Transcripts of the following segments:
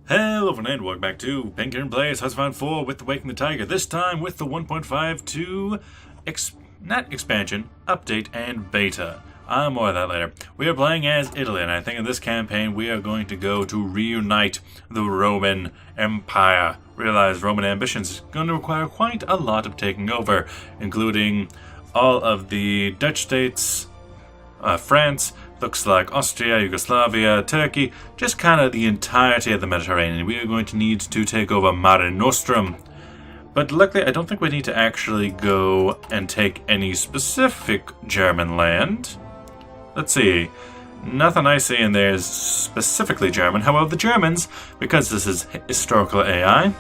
Hello everyone and welcome back to Penguin Plays Husband 4 with the Waking the Tiger. This time with the 1.52 not expansion, update, and beta. More of that later. We are playing as Italy, and I think in this campaign we are going to go to reunite the Roman Empire. Realize Roman ambitions is going to require quite a lot of taking over, including all of the Dutch states, France, looks like Austria, Yugoslavia, Turkey, just kind of the entirety of the Mediterranean. We are going to need to take over Mare Nostrum. But luckily, I don't think we need to actually go and take any specific German land. Let's see. Nothing I see in there is specifically German. However, the Germans, because this is historical AI,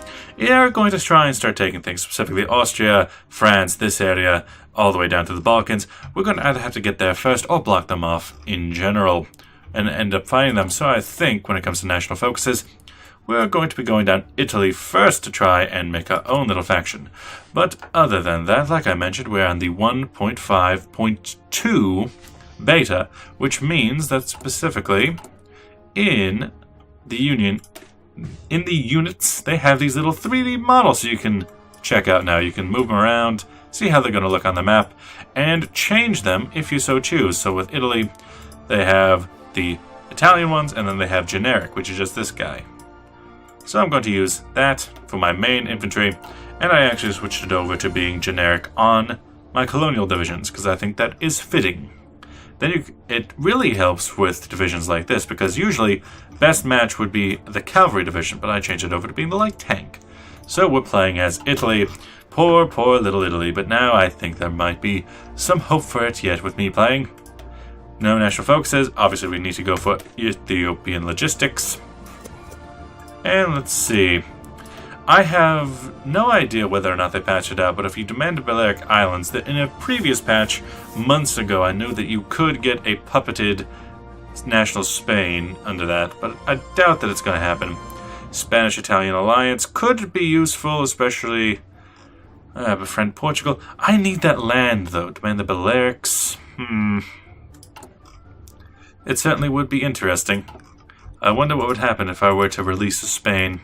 are going to try and start taking things, specifically Austria, France, this area, all the way down to the Balkans. We're going to either have to get there first or block them off in general and end up fighting them. So I think when it comes to national focuses, we're going to be going down Italy first to try and make our own little faction. But other than that, like I mentioned, we're on the 1.5.2 beta, which means that specifically in the units, they have these little 3D models you can check out now. You can move them around, see how they're going to look on the map, and change them if you so choose. So with Italy, they have the Italian ones, and then they have generic, which is just this guy. So I'm going to use that for my main infantry, and I actually switched it over to being generic on my colonial divisions, because I think that is fitting. Then it really helps with divisions like this, because usually best match would be the cavalry division, but I changed it over to being the light tank. So we're playing as Italy. Poor, poor little Italy, but now I think there might be some hope for it yet with me playing. No national focuses. Obviously we need to go for Ethiopian logistics. And let's see. I have no idea whether or not they patched it out, but if you demand Balearic Islands, that in a previous patch months ago, I knew that you could get a puppeted national Spain under that, but I doubt that it's going to happen. Spanish-Italian alliance could be useful, especially befriend Portugal. I need that land, though. Demand the Balearics. It certainly would be interesting. I wonder what would happen if I were to release Spain.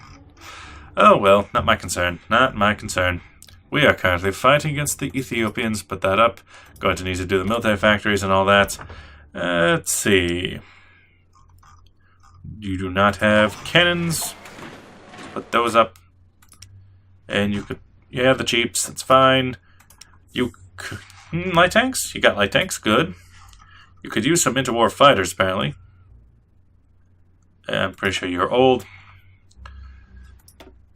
Oh well, not my concern. Not my concern. We are currently fighting against the Ethiopians. Put that up. Going to need to do the military factories and all that. Let's see. You do not have cannons. Put those up. And you could... You have the jeeps. That's fine. You... light tanks? You got light tanks. Good. You could use some interwar fighters, apparently. I'm pretty sure you're old.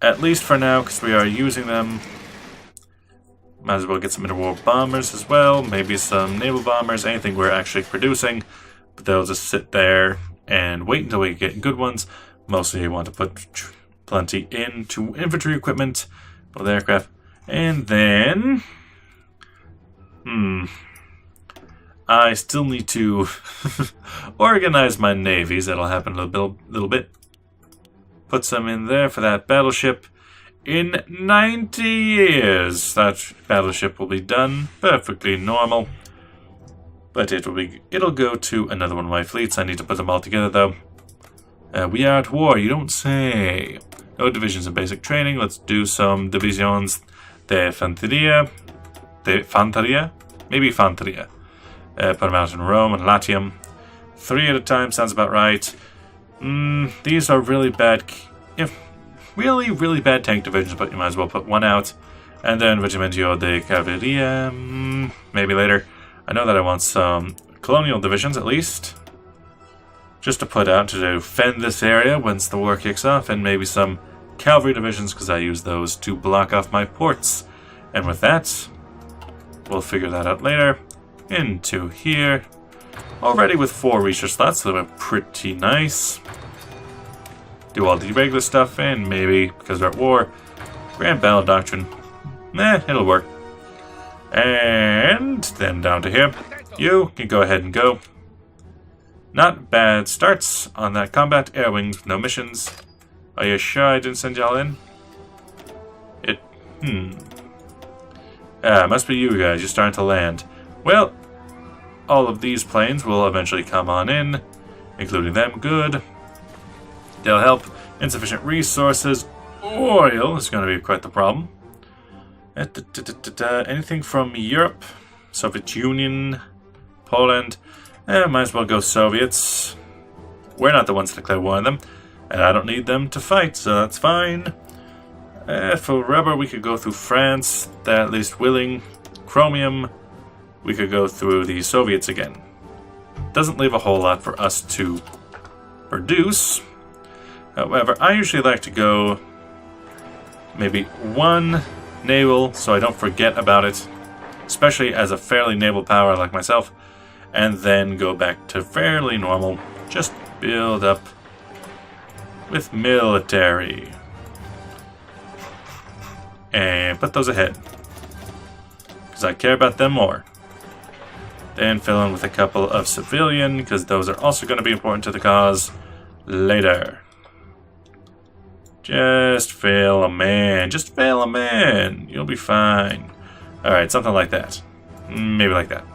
At least for now, because we are using them. Might as well get some interwar bombers as well. Maybe some naval bombers. Anything we're actually producing. But they'll just sit there and wait until we get good ones. Mostly you want to put plenty into infantry equipment. With aircraft. And then... I still need to organize my navies. That'll happen a little bit. Put some in there for that battleship. In 90 years, that battleship will be done. Perfectly normal. But it'll go to another one of my fleets. I need to put them all together, though. We are at war, you don't say. No divisions in basic training. Let's do some divisions de Fanteria. Maybe Fanteria. Put them out in Rome and Latium. 3 at a time sounds about right. These are really bad... really bad tank divisions, but you might as well put one out. And then Regimentio de Cavalleria... maybe later. I know that I want some colonial divisions, at least. Just to put out to defend this area once the war kicks off, and maybe some cavalry divisions, because I use those to block off my ports. And with that, we'll figure that out later. Into here. Already with 4 research slots, so they're pretty nice. Do all the regular stuff, and maybe, because we're at war, Grand Battle Doctrine. It'll work. And then down to here. You can go ahead and go. Not bad starts on that combat. Air wings with no missions. Are you sure I didn't send y'all in? Must be you guys. You're starting to land. Well, all of these planes will eventually come on in, including them. Good. They'll help Insufficient resources. Oil is going to be quite the problem. Anything from Europe? Soviet Union? Poland? Might as well go Soviets. We're not the ones to declare war on them. And I don't need them to fight, so that's fine. For rubber, we could go through France. They're at least willing. Chromium, we could go through the Soviets again. Doesn't leave a whole lot for us to produce. However, I usually like to go maybe one naval so I don't forget about it, especially as a fairly naval power like myself, and then go back to fairly normal. Just build up with military. And put those ahead, because I care about them more. Then fill in with a couple of civilian, because those are also going to be important to the cause later. Just fail a man. Just fail a man. You'll be fine. Alright, something like that. Maybe like that.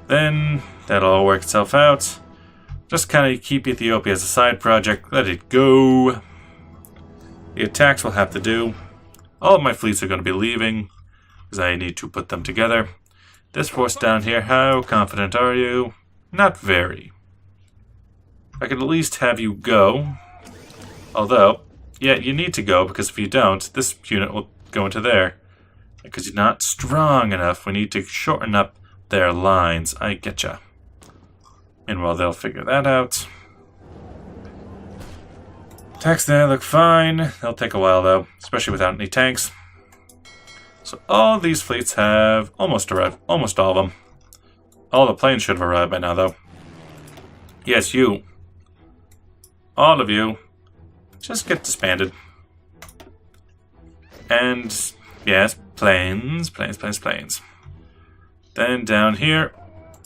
Then that'll all work itself out. Just kind of keep Ethiopia as a side project. Let it go. The attacks will have to do. All of my fleets are going to be leaving, because I need to put them together. This force down here, how confident are you? Not very. I could at least have you go. Although, yeah, you need to go, because if you don't, this unit will go into there. Because you're not strong enough, we need to shorten up their lines. I getcha. Meanwhile, they'll figure that out. Attacks there look fine. They'll take a while, though, especially without any tanks. So all these fleets have almost arrived. Almost all of them. All the planes should have arrived by now, though. Yes, you. All of you. Just get disbanded. And, yes, planes. Then down here,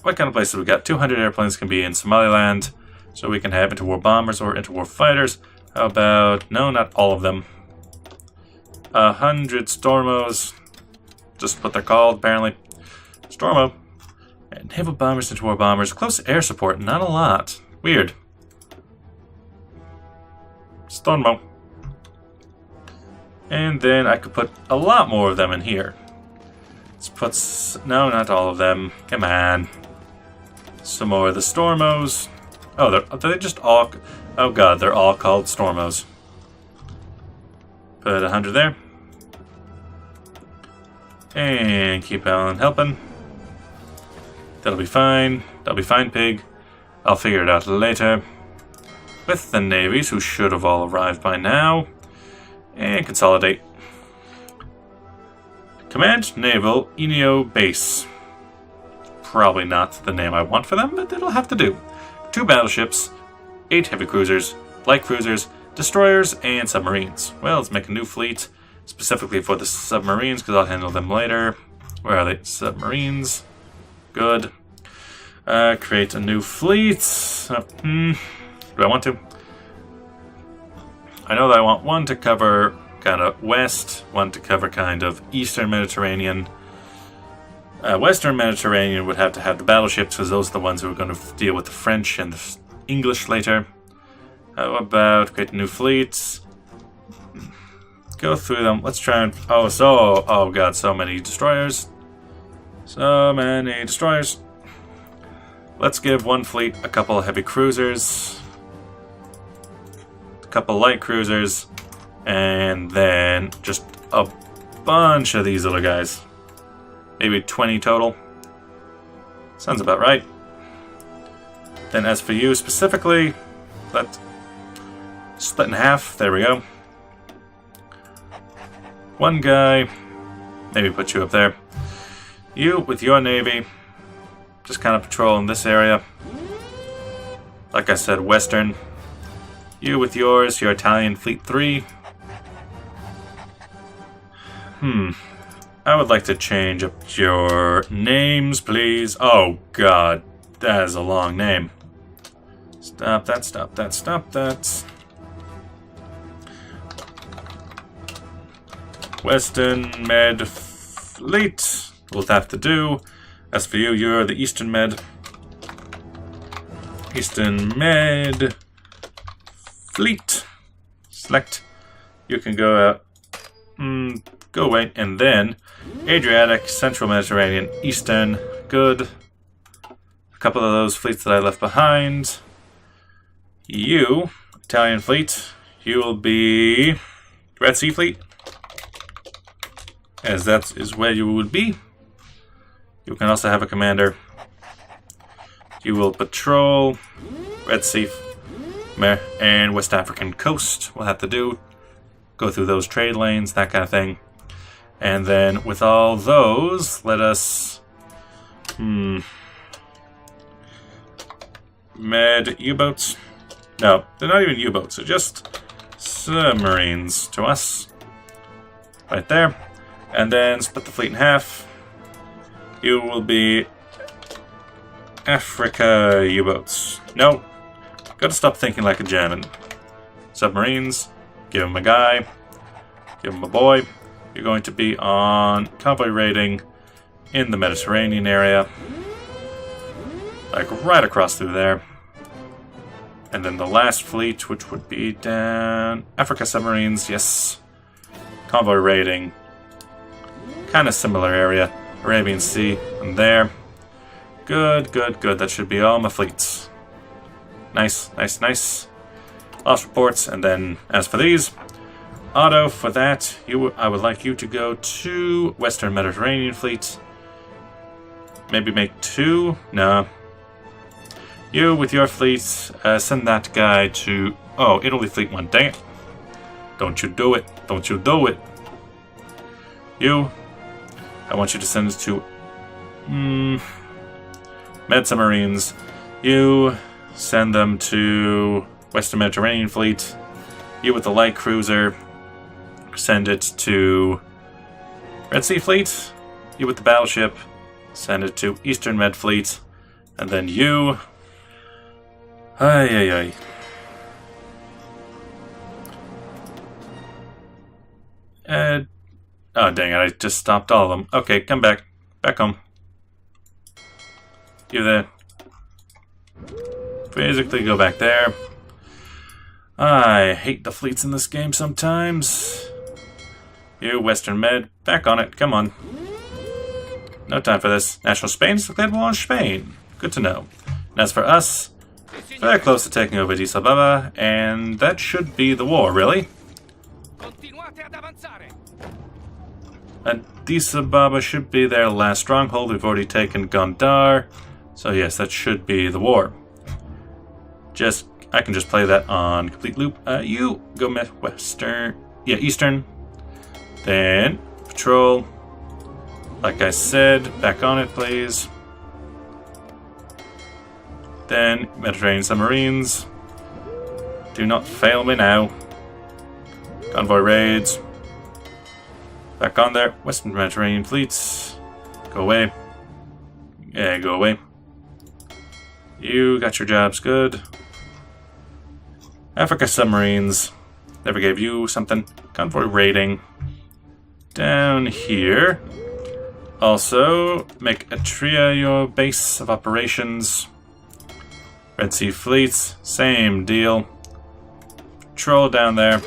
what kind of places we got? 200 airplanes can be in Somaliland, so we can have interwar bombers or interwar fighters. How about, no, not all of them. 100 Stormos, just what they're called, apparently. Stormo. And naval bombers, interwar bombers. Close air support, not a lot. Weird. Stormo. And then I could put a lot more of them in here. Let's put, no, not all of them. Come on. Some more of the Stormos. Oh, are they just all, oh god, they're all called Stormos. Put 100 there. And keep on helping. That'll be fine. That'll be fine, pig. I'll figure it out later. With the navies, who should have all arrived by now. And consolidate. Command Naval Enio Base. Probably not the name I want for them, but it'll have to do. 2 battleships, 8 heavy cruisers, light cruisers, destroyers, and submarines. Well, let's make a new fleet, specifically for the submarines, because I'll handle them later. Where are they? Submarines. Good. Create a new fleet. Do I want to? I know that I want one to cover kind of west, one to cover kind of eastern Mediterranean. Western Mediterranean would have to have the battleships, because those are the ones who are going to deal with the French and the English later. How about create new fleets? Go through them. Let's try and... oh god, so many destroyers. So many destroyers. Let's give one fleet a couple of heavy cruisers. A couple light cruisers. And then just a bunch of these little guys. Maybe 20 total. Sounds about right. Then as for you specifically, let's split in half. There we go. One guy, maybe put you up there. You with your navy, just kind of patrol in this area. Like I said, western. You with yours, your Italian Fleet 3. I would like to change up your names, please. Oh, God. That is a long name. Stop that, stop that, stop that. Western Med Fleet will have to do. As for you, you're the Eastern Med. Eastern Med Fleet. Select. You can go out. Go away. And then Adriatic, Central Mediterranean, Eastern. Good. A couple of those fleets that I left behind. You, Italian fleet, you will be Red Sea Fleet, as that is where you would be. You can also have a commander. You will patrol Red Sea and West African coast. We'll have to do. Go through those trade lanes, that kind of thing. And then with all those, let us... Med U-boats? No, they're not even U-boats. They're just submarines to us. Right there. And then split the fleet in half. You will be Africa U-boats. No. Gotta stop thinking like a German. Submarines. Give him a guy. Give him a boy. You're going to be on convoy raiding in the Mediterranean area. Like right across through there. And then the last fleet, which would be down... Africa submarines, yes. Convoy raiding. Kind of similar area. Arabian Sea, and there. Good, good, good. That should be all my fleets. Nice, nice, nice. Lost reports, and then as for these... Otto, for that, I would like you to go to Western Mediterranean Fleet. Maybe make 2? No. You, with your fleet, send that guy to... Oh, Italy Fleet 1. Dang it. Don't you do it. Don't you do it. You, I want you to send it to... Med Submarines. You, send them to Western Mediterranean Fleet. You, with the light cruiser, send it to Red Sea Fleet. You, with the battleship, send it to Eastern Med Fleet. And then you... Ay, ay, ay. Oh, dang it, I just stopped all of them. Okay, come back. Back home. You there. Physically go back there. I hate the fleets in this game sometimes. You, Western Med, back on it. Come on. No time for this. National Spain is declared war on Spain. Good to know. And as for us... Very close to taking over Addis Ababa, and that should be the war, really. Addis Ababa should be their last stronghold. We've already taken Gondar, so yes, that should be the war. I can just play that on complete loop. You go Eastern. Then patrol. Like I said, back on it, please. Then, Mediterranean submarines. Do not fail me now. Convoy raids. Back on there. Western Mediterranean fleets. Go away. Yeah, go away. You got your jobs good. Africa submarines. Never gave you something. Convoy raiding. Down here. Also, make Atria your base of operations. Red Sea fleets, same deal. Patrol down there.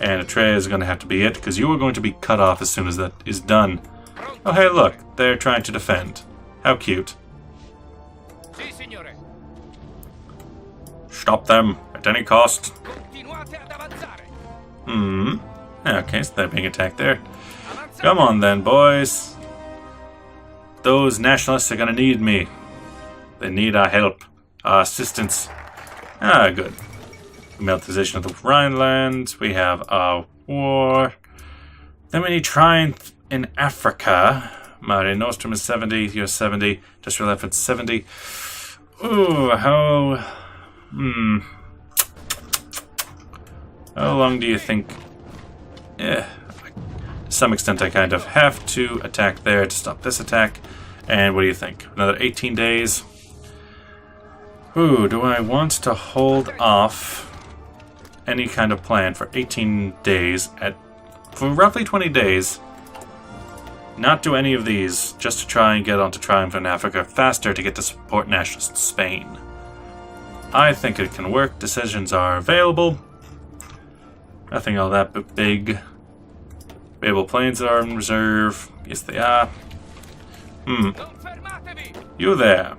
And Atreya is going to have to be it, because you are going to be cut off as soon as that is done. Oh, hey, look. They're trying to defend. How cute. Stop them at any cost. Okay, so they're being attacked there. Come on then, boys. Those nationalists are going to need me. They need our help, our assistance. Ah, good. Militarization of the Rhineland. We have our war. Then we need triumph in Africa. Mare Nostrum is 70. You're 70. Industrial efforts 70. Ooh, how... How long do you think... To some extent I kind of have to attack there to stop this attack. And what do you think? Another 18 days? Ooh, do I want to hold off any kind of plan for 18 days for roughly 20 days? Not do any of these, just to try and get onto Triumph in Africa faster to get to support nationalist Spain. I think it can work. Decisions are available. Nothing all that big. Available planes are in reserve. Yes, they are. You there.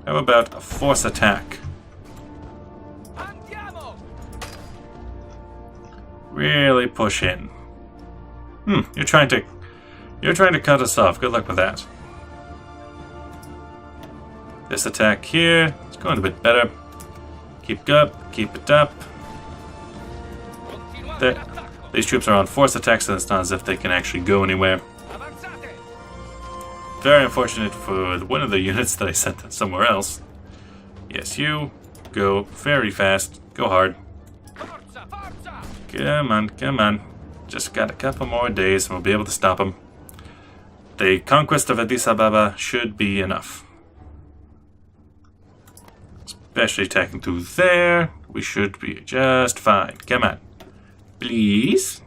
How about a force attack? Really push in. You're trying to cut us off. Good luck with that. This attack here, it's going a bit better. Keep it up. There. These troops are on force attacks, so it's not as if they can actually go anywhere. Very unfortunate for one of the units that I sent somewhere else. Yes, you go very fast. Go hard. Come on, come on. Just got a couple more days and we'll be able to stop them. The conquest of Addis Ababa should be enough. Especially attacking through there. We should be just fine. Come on. Please.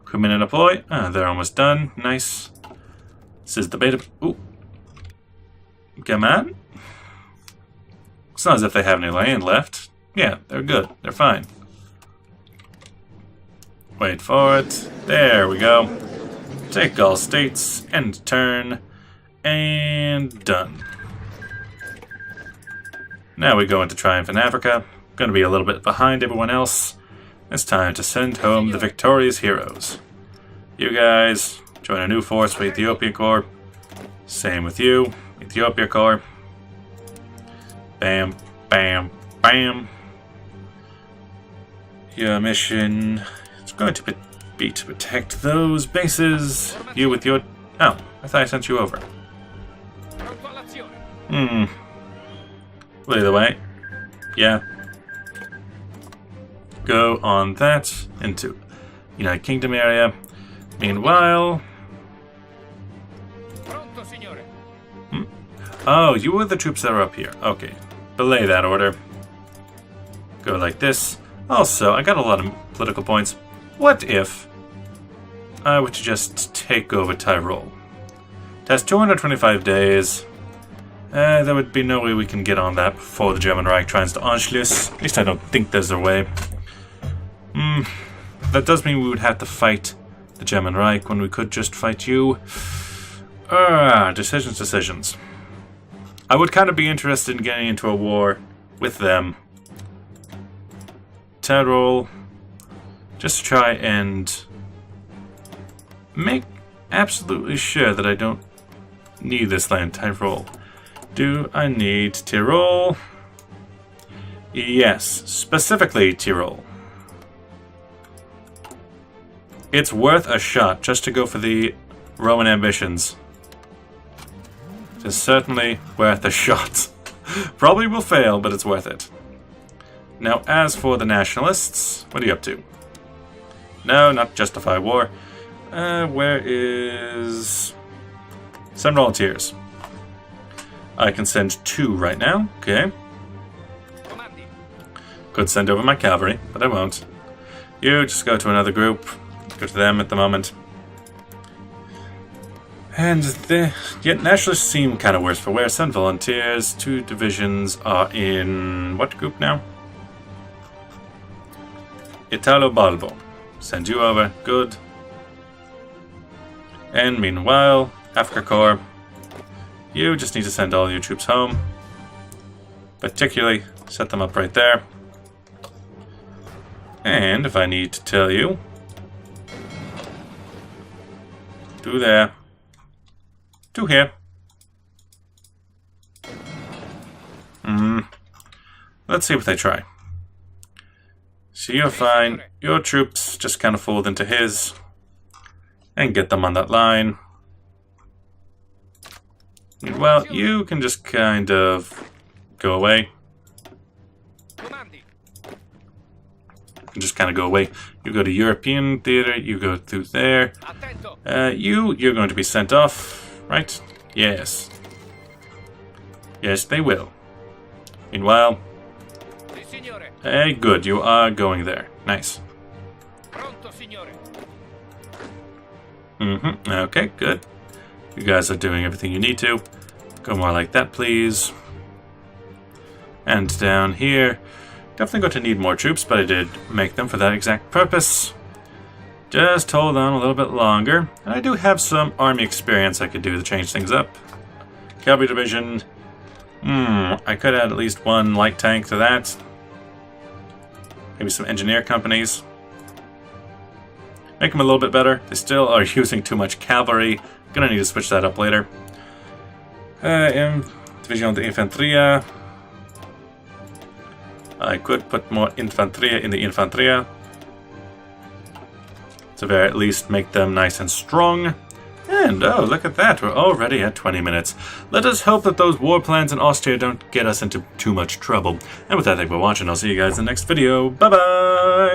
Equipment and deploy. They're almost done. Nice. This is the beta. Ooh. Come on. It's not as if they have any land left. Yeah, they're good. They're fine. Wait for it. There we go. Take all states. End turn. And done. Now we go into Triumph in Africa. Going to be a little bit behind everyone else. It's time to send home the victorious heroes. You guys, join a new force with Ethiopia Corps. Same with you, Ethiopia Corps. Bam, bam, bam. Your mission is going to be to protect those bases. You with your... Oh, I thought I sent you over. Well, either way. Yeah. Go on that into United Kingdom area. Meanwhile... Oh, you were the troops that are up here. Okay. Belay that order. Go like this. Also, I got a lot of political points. What if I were to just take over Tyrol? It has 225 days. There would be no way we can get on that before the German Reich tries to Anschluss. At least I don't think there's a way. That does mean we would have to fight the German Reich when we could just fight you. Decisions. I would kind of be interested in getting into a war with them. Tyrol. Just to try and make absolutely sure that I don't need this land. Tyrol. Do I need Tyrol? Yes, specifically Tyrol. It's worth a shot just to go for the Roman ambitions. It's certainly worth a shot. Probably will fail, but it's worth it. Now, as for the nationalists, what are you up to? No, not justify war. Where is... Send volunteers. I can send 2 right now. Okay. Could send over my cavalry, but I won't. You just go to another group. Go to them at the moment. And yet nationalists seem kind of worse for wear. Send volunteers. 2 divisions are in what group now? Italo Balbo. Send you over. Good. And meanwhile, Africa Corps. You just need to send all your troops home. Particularly, set them up right there. And if I need to tell you, do there. 2 here. Let's see what they try. So you're fine. Your troops just kind of fold into his. And get them on that line. Well, you can just kind of go away. Just kind of go away. You go to European theater, you go through there. You're going to be sent off, right? Yes. Yes, they will. Meanwhile, hey, good, you are going there. Nice. Okay, good. You guys are doing everything you need to. Go more like that, please. And down here, Definitely going to need more troops, but I did make them for that exact purpose. Just hold on a little bit longer. And I do have some army experience I could do to change things up. Cavalry division. I could add at least one light tank to that. Maybe some engineer companies. Make them a little bit better. They still are using too much cavalry. Gonna need to switch that up later. Division de Infanteria. I could put more Infanteria in the Infanteria. To at least make them nice and strong. And, oh, look at that. We're already at 20 minutes. Let us hope that those war plans in Austria don't get us into too much trouble. And with that, thank you for watching. I'll see you guys in the next video. Bye-bye!